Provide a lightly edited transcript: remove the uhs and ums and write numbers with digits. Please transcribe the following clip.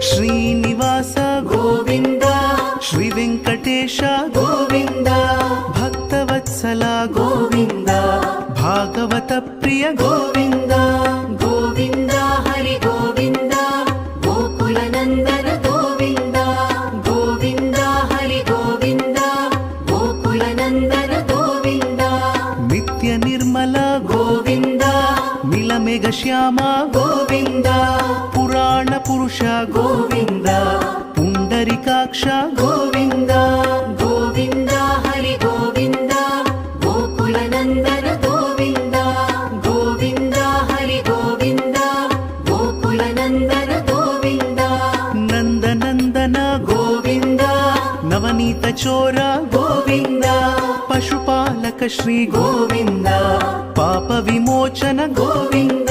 ಶ್ರೀನಿವಾಸ ಗೋವಿಂದ ಶ್ರೀ ವೆಂಕಟೇಶ ಗೋವಿಂದ ಭಕ್ತವತ್ಸಲ ಗೋವಿಂದ ಭಾಗವತ ಪ್ರಿಯ ಗೋವಿಂದ ಗೋವಿಂದ ಹರಿ ಗೋವಿಂದ ಗೋಕುಲ ನಂದನ ಗೋವಿಂದ ಗೋವಿಂದ ಹರಿ ಗೋವಿಂದ ಗೋಕುಲ ನಂದನ ಗೋವಿಂದ ನಿತ್ಯ ನಿರ್ಮಲ ಗೋವಿಂದ ನೀಲಮೇಘ ಶ್ಯಾಮ ಗೋವಿಂದ ಪುರಾಣ ಪುರುಷ ಗೋವಿಂದ ಪುಂಡರಿಕಾಕ್ಷ ಗೋವಿಂದ ಗೋವಿಂದ ಹರಿ ಗೋವಿಂದ ಗೋಕುಲ ನಂದನ ಗೋವಿಂದ ಗೋವಿಂದ ಹರಿ ಗೋವಿಂದ ಗೋಕುಲ ನಂದನ ಗೋವಿಂದ ನಂದನಂದನ ಗೋವಿಂದ ನವನೀತ ಚೋರ ಗೋವಿಂದ ಪಶುಪಾಲಕ ಶ್ರೀ ಗೋವಿಂದ ಪಾಪ ವಿಮೋಚನ ಗೋವಿಂದ